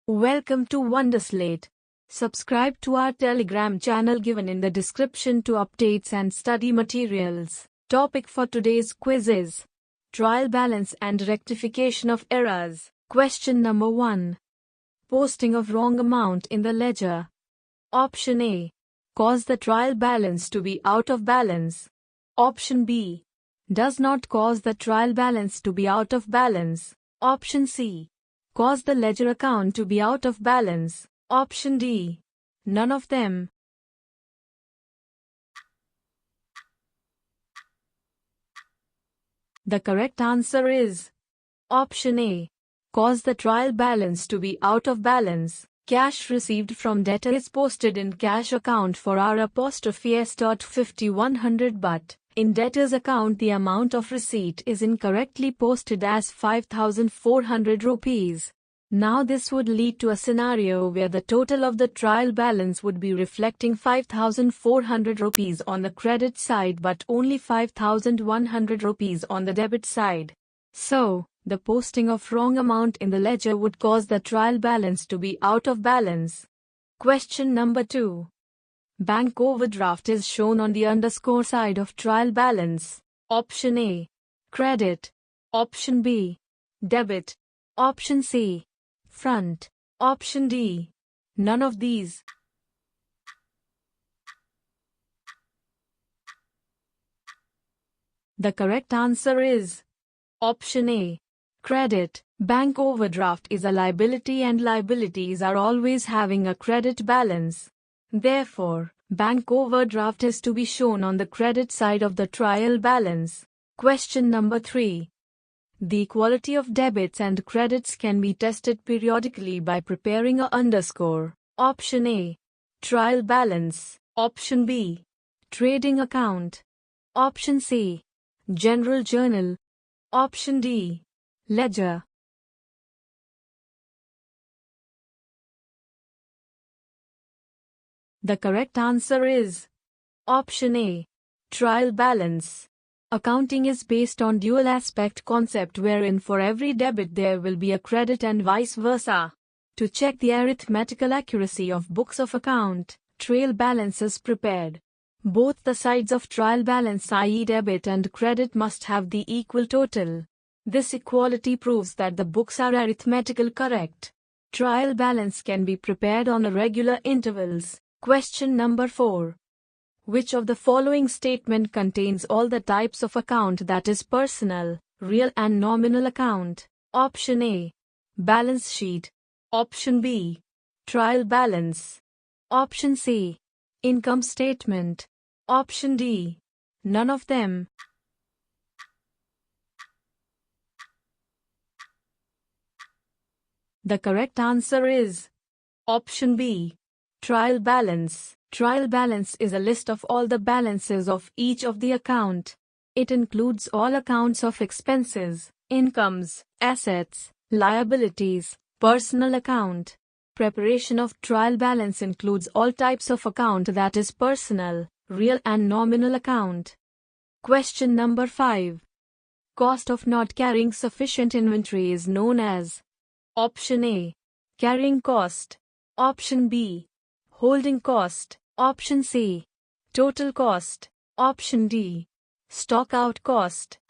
Welcome to Wonderslate. Subscribe to our Telegram channel given in the description to updates and study materials. Topic for today's quiz is trial balance and rectification of errors. Question number 1. Posting of wrong amount in the ledger. Option A. Cause the trial balance to be out of balance. Option B. Does not cause the trial balance to be out of balance. Option C. Cause the ledger account to be out of balance. Option D. None of them. The correct answer is Option A. Cause the trial balance to be out of balance. Cash received from debtor is posted in cash account for R'(S.5100 but in debtor's account the amount of receipt is incorrectly posted as 5,400 rupees. Now this would lead to a scenario where the total of the trial balance would be reflecting 5,400 rupees on the credit side but only 5,100 rupees on the debit side. So, the posting of wrong amount in the ledger would cause the trial balance to be out of balance. Question number 2. Bank overdraft is shown on the underscore side of trial balance. Option A. Credit. Option B. Debit. Option C. Front. Option D. None of these. The correct answer is Option A. Credit. Bank overdraft is a liability and liabilities are always having a credit balance. Therefore, bank overdraft is to be shown on the credit side of the trial balance. Question number 3. The equality of debits and credits can be tested periodically by preparing a underscore. Option A. Trial balance. Option B. Trading account. Option C. General journal. Option D. Ledger. The correct answer is Option A. Trial balance. Accounting is based on dual aspect concept wherein for every debit there will be a credit and vice versa. To check the arithmetical accuracy of books of account, trial balance is prepared. Both the sides of trial balance i.e. debit and credit must have the equal total. This equality proves that the books are arithmetically correct. Trial balance can be prepared on irregular intervals. Question number 4. Which of the following statement contains all the types of account, that is personal, real and nominal account? Option A. Balance sheet. Option B. Trial balance. Option C. Income statement. Option D. None of them. The correct answer is Option B. Trial balance. Trial balance is a list of all the balances of each of the account. It includes all accounts of expenses, incomes, assets, liabilities, personal account. Preparation of trial balance includes all types of account, that is personal, real and nominal account. Question number 5. Cost of not carrying sufficient inventory is known as Option A. Carrying cost. Option B. Holding cost. Option C. Total cost. Option D. Stock out cost.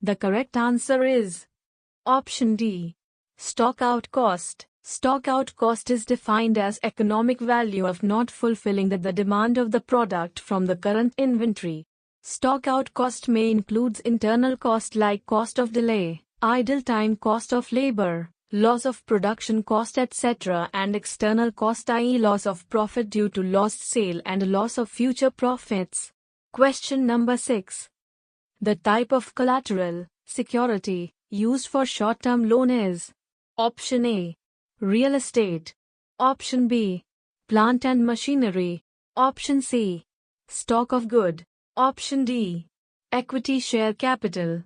The correct answer is Option D. Stock out cost. Stock out cost is defined as economic value of not fulfilling the demand of the product from the current inventory. Stock out cost may include internal cost like cost of delay, idle time, cost of labor, loss of production cost, etc., and external cost i.e. loss of profit due to lost sale and loss of future profits. Question number 6. The type of collateral, security, used for short-term loan is Option A. Real estate. Option B. Plant and machinery. Option C. Stock of good. Option D. Equity share capital.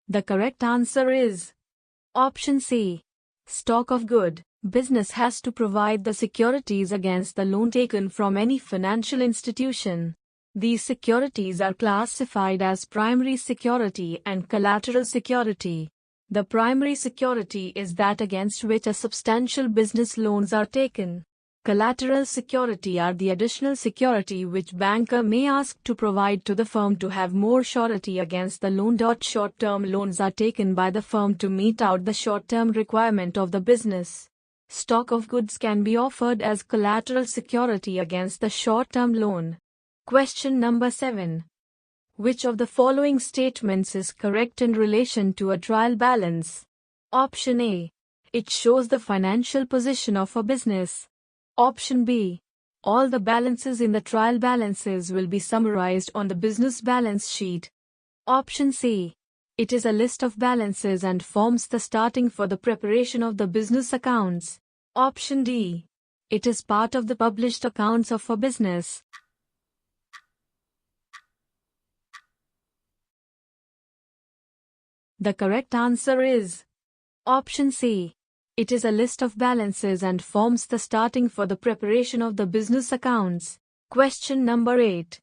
The correct answer is Option C. Stock of good. Business has to provide the securities against the loan taken from any financial institution. These securities are classified as primary security and collateral security. The primary security is that against which a substantial business loans are taken. Collateral security are the additional security which banker may ask to provide to the firm to have more surety against the loan. Short-term loans are taken by the firm to meet out the short-term requirement of the business. Stock of goods can be offered as collateral security against the short-term loan. Question number 7. Which of the following statements is correct in relation to a trial balance? Option A. It shows the financial position of a business. Option B. All the balances in the trial balances will be summarized on the business balance sheet. Option C. It is a list of balances and forms the starting for the preparation of the business accounts. Option D. It is part of the published accounts of a business. The correct answer is Option C. It is a list of balances and forms the starting for the preparation of the business accounts. Question number 8.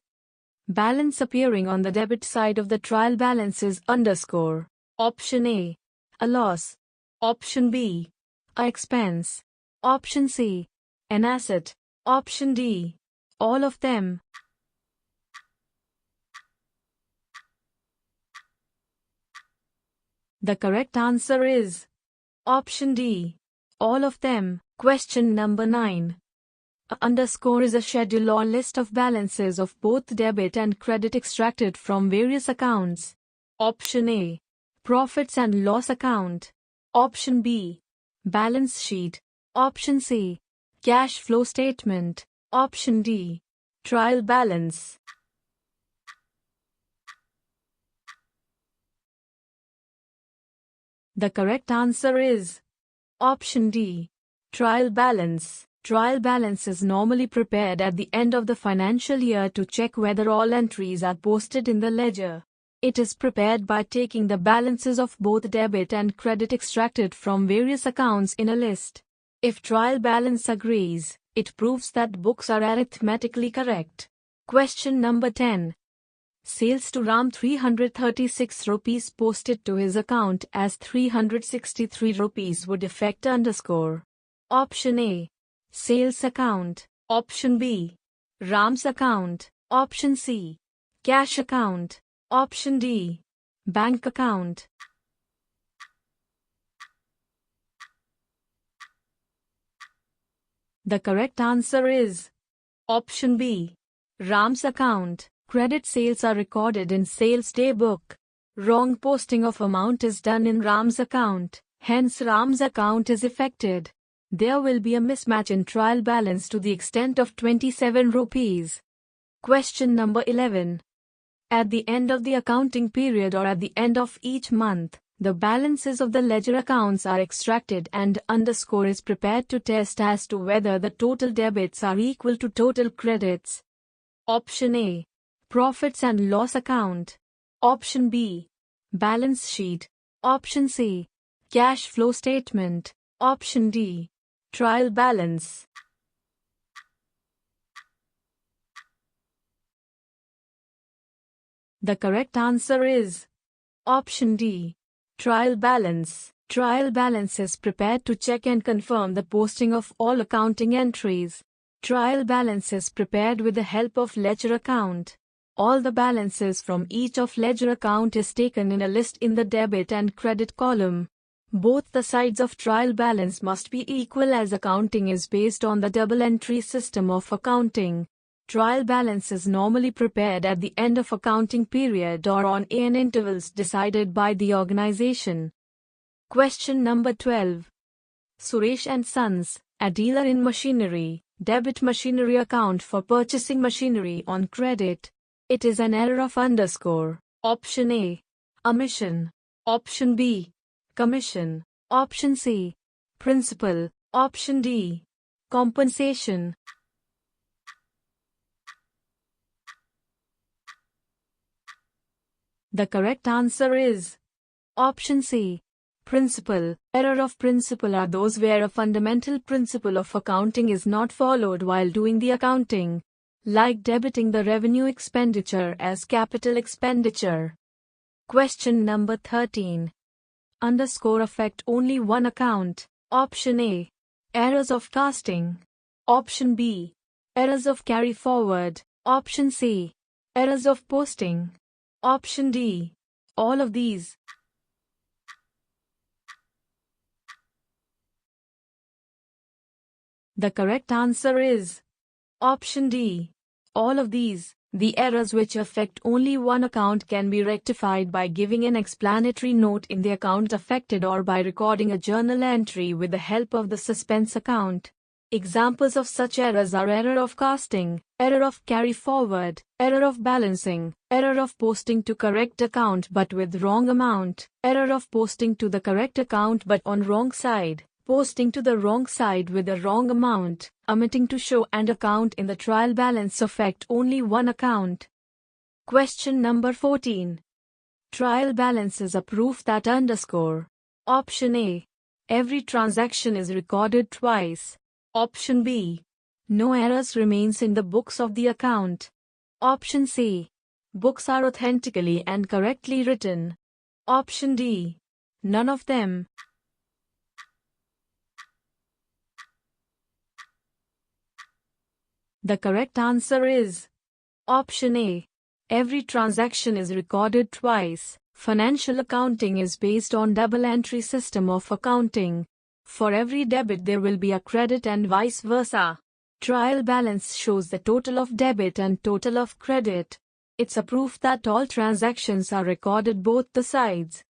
Balance appearing on the debit side of the trial balance is underscore. Option A. A loss. Option B. A expense. Option C. An asset. Option D. All of them. The correct answer is Option D. All of them. Question number 9. A underscore is a schedule or list of balances of both debit and credit extracted from various accounts. Option A. Profits and loss account. Option B. Balance sheet. Option C. Cash flow statement. Option D. Trial balance. The correct answer is Option D. Trial balance. Trial balance is normally prepared at the end of the financial year to check whether all entries are posted in the ledger. It is prepared by taking the balances of both debit and credit extracted from various accounts in a list. If trial balance agrees, it proves that books are arithmetically correct. Question number 10. Sales to Ram 336 rupees posted to his account as 363 rupees would affect underscore. Option A. Sales account. Option B. Ram's account. Option C. Cash account. Option D. Bank account. The correct answer is Option B. Ram's account. Credit sales are recorded in sales day book. Wrong posting of amount is done in Ram's account, hence Ram's account is affected. There will be a mismatch in trial balance to the extent of 27 rupees. Question number 11. At the end of the accounting period or at the end of each month, the balances of the ledger accounts are extracted and underscore is prepared to test as to whether the total debits are equal to total credits. Option A. Profits and loss account. Option B. Balance sheet. Option C. Cash flow statement. Option D. Trial balance. The correct answer is Option D. Trial balance. Trial balance is prepared to check and confirm the posting of all accounting entries. Trial balance is prepared with the help of ledger account. All the balances from each of ledger account is taken in a list in the debit and credit column. Both the sides of trial balance must be equal as accounting is based on the double entry system of accounting. Trial balance is normally prepared at the end of accounting period or on an intervals decided by the organization. Question number 12. Suresh and Sons, a dealer in machinery, debit machinery account for purchasing machinery on credit. It is an error of underscore. Option A. Omission. Option B. Commission. Option C. Principal. Option D. Compensation. The correct answer is Option C. Principle. Error of principle are those where a fundamental principle of accounting is not followed while doing the accounting, like debiting the revenue expenditure as capital expenditure. Question number 13. Underscore affect only one account. Option A. Errors of casting. Option B. Errors of carry forward. Option C. Errors of posting. Option D. All of these. The correct answer is option D. All of these. The errors which affect only one account can be rectified by giving an explanatory note in the account affected or by recording a journal entry with the help of the suspense account. Examples of such errors are error of casting, error of carry forward, error of balancing, error of posting to correct account but with wrong amount, error of posting to the correct account but on wrong side, posting to the wrong side with the wrong amount, omitting to show and account in the trial balance affect only one account. Question number 14. Trial balance is a proof that underscore. Option A. Every transaction is recorded twice. Option B. No errors remains in the books of the account. Option C. Books are authentically and correctly written. Option D. None of them. The correct answer is option A. Every transaction is recorded twice. Financial accounting is based on double entry system of accounting. For every debit there will be a credit and vice versa. Trial balance shows the total of debit and total of credit. It's a proof that all transactions are recorded both the sides.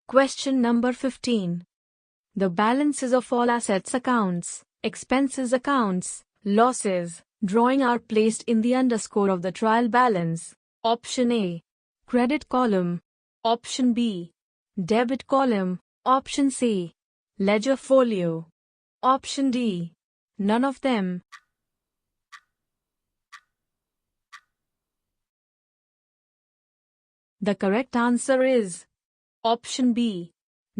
Question number 15. The balances of all assets accounts, expenses accounts, losses, drawing are placed in the underscore of the trial balance. Option A. Credit column. Option B. Debit column. Option C. Ledger folio. Option D. None of them. The correct answer is option B.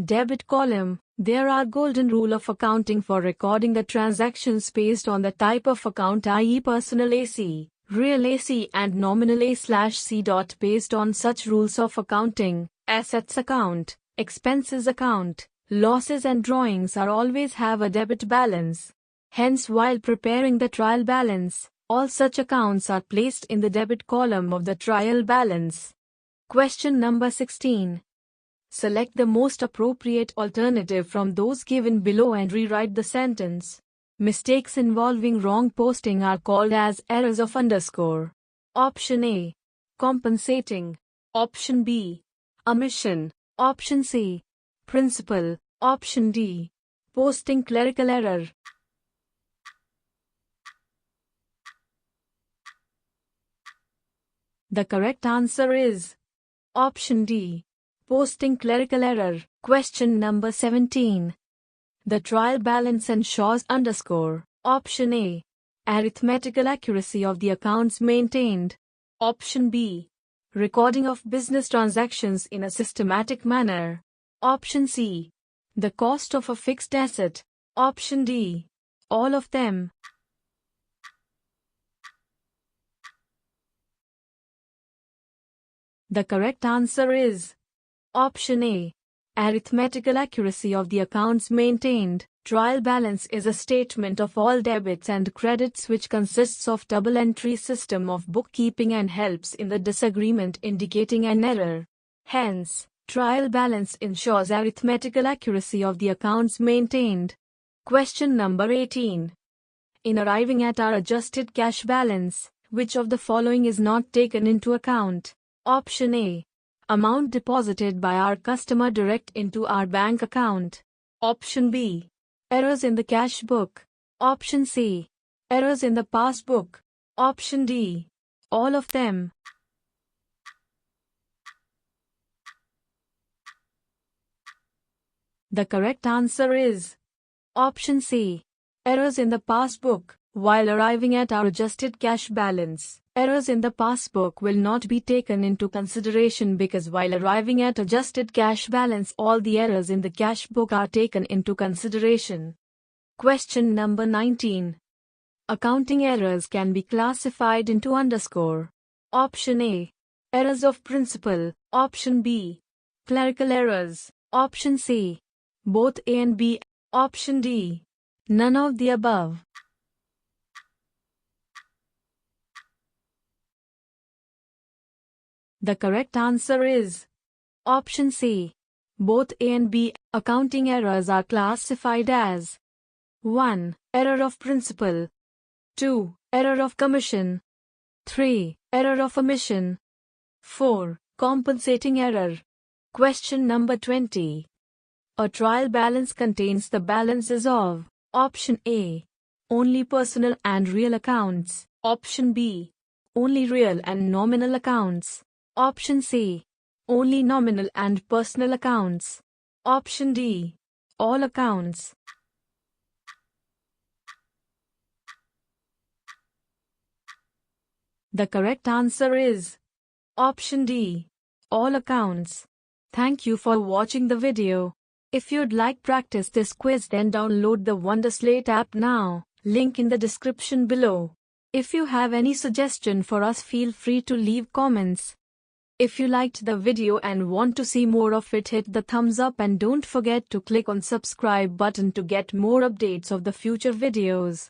Debit column. There are golden rule of accounting for recording the transactions based on the type of account, i.e. personal AC, real AC and nominal A/C. Based on such rules of accounting, assets account, expenses account, losses and drawings are always have a debit balance. Hence, while preparing the trial balance, all such accounts are placed in the debit column of the trial balance. Question number 16. Select the most appropriate alternative from those given below and rewrite the sentence. Mistakes involving wrong posting are called as errors of underscore. Option A. Compensating. Option B. Omission. Option C. Principal. Option D. Posting clerical error. The correct answer is option D. Posting clerical error. Question number 17. The trial balance ensures underscore. Option A. Arithmetical accuracy of the accounts maintained. Option B. Recording of business transactions in a systematic manner. Option C. The cost of a fixed asset. Option D. All of them. The correct answer is option A. Arithmetical accuracy of the accounts maintained. Trial balance is a statement of all debits and credits which consists of double entry system of bookkeeping and helps in the disagreement indicating an error. Hence, trial balance ensures arithmetical accuracy of the accounts maintained. Question number 18. In arriving at our adjusted cash balance, which of the following is not taken into account? Option A. Amount deposited by our customer direct into our bank account. Option B. Errors in the cash book. Option C. Errors in the passbook. Option D. All of them. The correct answer is option C. Errors in the passbook. While arriving at our adjusted cash balance, errors in the passbook will not be taken into consideration because while arriving at adjusted cash balance, all the errors in the cash book are taken into consideration. Question number 19. Accounting errors can be classified into underscore. Option A. Errors of principle. Option B. Clerical errors. Option C. Both A and B. Option D. None of the above. The correct answer is option C. Both A and B. Accounting errors are classified as 1. Error of principle. 2. Error of commission. 3. Error of omission. 4. Compensating error. Question number 20. A trial balance contains the balances of option A. Only personal and real accounts. Option B. Only real and nominal accounts. Option C. Only nominal and personal accounts. Option D. All accounts. The correct answer is option D. All accounts. Thank you for watching the video. If you'd like practice this quiz, then download the Wonderslate app now. Link in the description below. If you have any suggestion for us, feel free to leave comments. If you liked the video and want to see more of it, hit the thumbs up and don't forget to click on subscribe button to get more updates of the future videos.